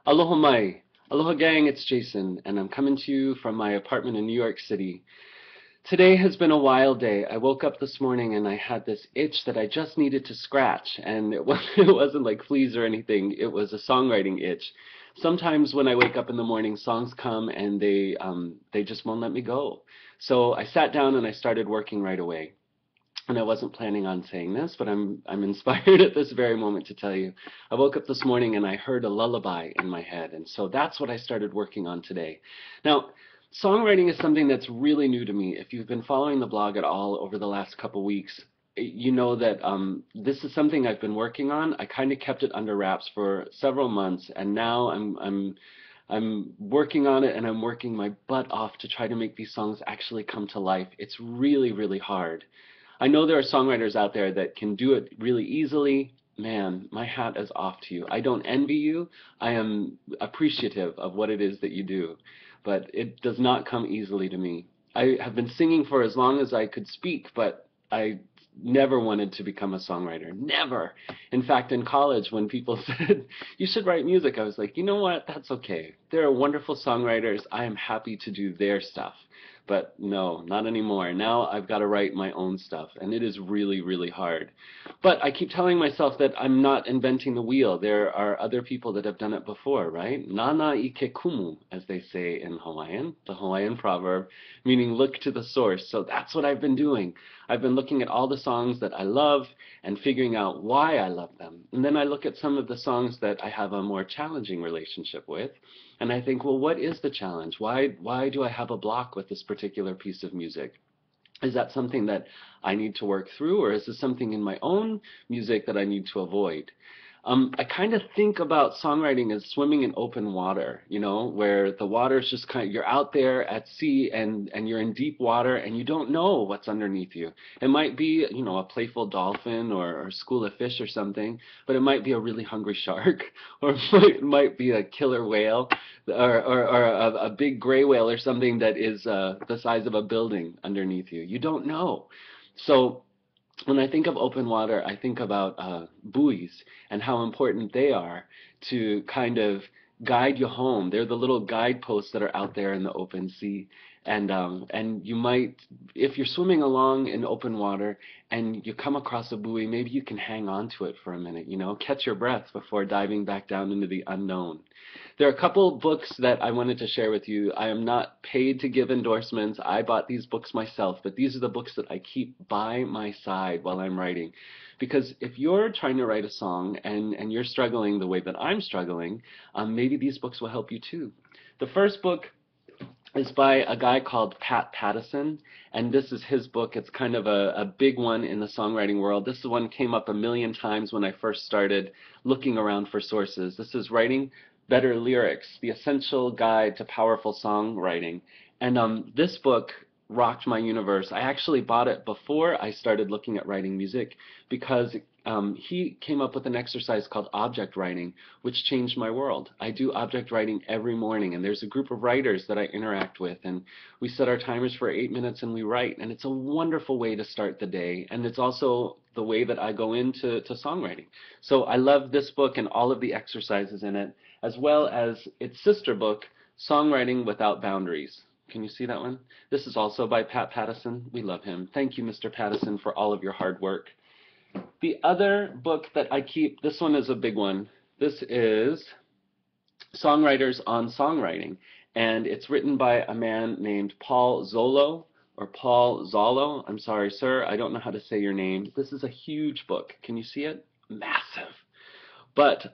Aloha mai. Aloha gang, it's Jason, and I'm coming to you from my apartment in New York City. Today has been a wild day. I woke up this morning and I had this itch that I just needed to scratch, and it wasn't like fleas or anything. It was a songwriting itch. Sometimes when I wake up in the morning, songs come and they just won't let me go. So I sat down and I started working right away. And I wasn't planning on saying this, but I'm inspired at this very moment to tell you. I woke up this morning and I heard a lullaby in my head, and so that's what I started working on today. Now, songwriting is something that's really new to me. If you've been following the blog at all over the last couple weeks, you know that this is something I've been working on. I kind of kept it under wraps for several months, and now I'm working on it, and I'm working my butt off to try to make these songs actually come to life. It's really, really hard. I know there are songwriters out there that can do it really easily. Man, my hat is off to you. I don't envy you. I am appreciative of what it is that you do, but it does not come easily to me. I have been singing for as long as I could speak, but I never wanted to become a songwriter. Never. In fact, in college, when people said, you should write music, I was like, you know what? That's okay. There are wonderful songwriters. I am happy to do their stuff. But no, not anymore. Now I've got to write my own stuff, and it is really, really hard. But I keep telling myself that I'm not inventing the wheel. There are other people that have done it before, right? Nana ike kumu, as they say in Hawaiian, the Hawaiian proverb, meaning look to the source. So that's what I've been doing. I've been looking at all the songs that I love and figuring out why I love them. And then I look at some of the songs that I have a more challenging relationship with, and I think, well, what is the challenge? Why do I have a block with this particular piece of music? Is that something that I need to work through, or is this something in my own music that I need to avoid? I kind of think about songwriting as swimming in open water, you know, where the water is just kind of, you're out there at sea and you're in deep water and you don't know what's underneath you. It might be, you know, a playful dolphin or a school of fish or something, but it might be a really hungry shark, or it might be a killer whale, or a big gray whale or something that is the size of a building underneath you. You don't know. So when I think of open water, I think about buoys and how important they are to kind of guide you home. They're the little guideposts that are out there in the open sea. And you might, if you're swimming along in open water and you come across a buoy, maybe you can hang on to it for a minute, you know, catch your breath before diving back down into the unknown. There are a couple books that I wanted to share with you. I am not paid to give endorsements. I bought these books myself, but these are the books that I keep by my side while I'm writing. Because if you're trying to write a song and you're struggling the way that I'm struggling, maybe these books will help you too. The first book is by a guy called Pat Pattison, and this is his book. It's kind of a big one in the songwriting world. This one came up a million times when I first started looking around for sources. This is Writing Better Lyrics, The Essential Guide to Powerful Songwriting. And this book rocked my universe. I actually bought it before I started looking at writing music because he came up with an exercise called object writing, which changed my world. I do object writing every morning, and there's a group of writers that I interact with, and we set our timers for 8 minutes and we write, and it's a wonderful way to start the day, and it's also the way that I go into songwriting. So I love this book and all of the exercises in it, as well as its sister book, Songwriting Without Boundaries. Can you see that one? This is also by Pat Pattison. We love him. Thank you, Mr. Pattison, for all of your hard work. The other book that I keep, this one is a big one. This is Songwriters on Songwriting, and it's written by a man named Paul Zollo, or Paul Zollo. I'm sorry, sir, I don't know how to say your name. This is a huge book. Can you see it? Massive. But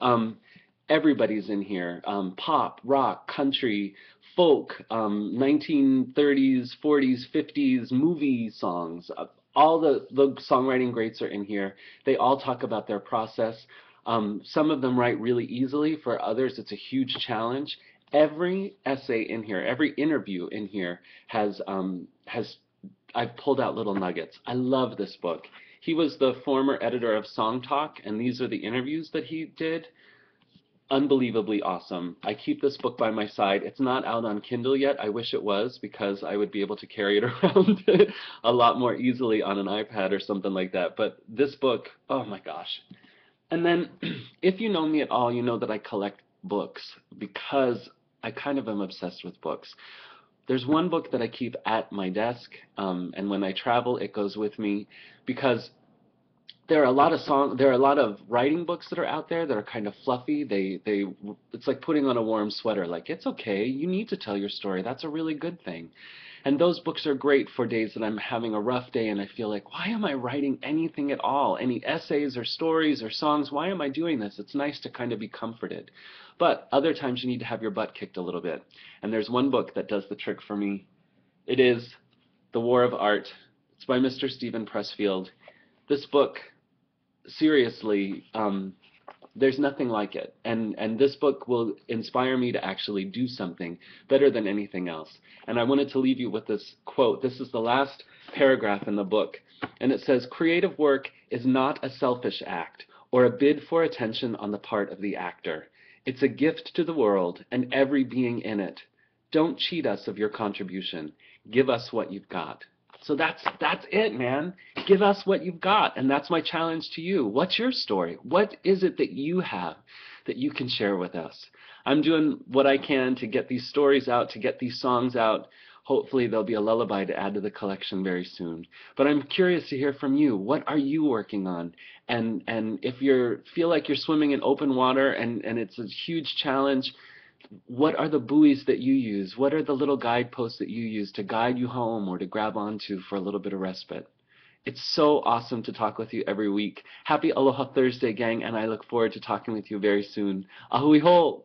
everybody's in here. Pop, rock, country, folk, 1930s, 40s, 50s, movie songs. All the songwriting greats are in here. They all talk about their process. Some of them write really easily. For others, it's a huge challenge. Every essay in here, every interview in here has I've pulled out little nuggets. I love this book. He was the former editor of Song Talk, and these are the interviews that he did. Unbelievably awesome. I keep this book by my side. It's not out on Kindle yet. I wish it was, because I would be able to carry it around a lot more easily on an iPad or something like that. But this book, oh my gosh. And then if you know me at all, you know that I collect books because I kind of am obsessed with books. There's one book that I keep at my desk, and when I travel, it goes with me because there are a lot of writing books that are out there that are kind of fluffy. It's like putting on a warm sweater. Like, it's okay. You need to tell your story. That's a really good thing. And those books are great for days that I'm having a rough day and I feel like, why am I writing anything at all? Any essays or stories or songs? Why am I doing this? It's nice to kind of be comforted. But other times you need to have your butt kicked a little bit. And there's one book that does the trick for me. It is The War of Art. It's by Mr. Stephen Pressfield. This book, seriously, there's nothing like it. And this book will inspire me to actually do something better than anything else. And I wanted to leave you with this quote. This is the last paragraph in the book. And it says, "Creative work is not a selfish act or a bid for attention on the part of the actor. It's a gift to the world and every being in it. Don't cheat us of your contribution. Give us what you've got." So that's it, man. Give us what you've got. And that's my challenge to you. What's your story? What is it that you have that you can share with us? I'm doing what I can to get these stories out, to get these songs out. Hopefully there'll be a lullaby to add to the collection very soon. But I'm curious to hear from you. What are you working on? And if you feel like you're swimming in open water and it's a huge challenge, what are the buoys that you use? What are the little guideposts that you use to guide you home or to grab onto for a little bit of respite? It's so awesome to talk with you every week. Happy Aloha Thursday, gang, and I look forward to talking with you very soon. Ahui ho!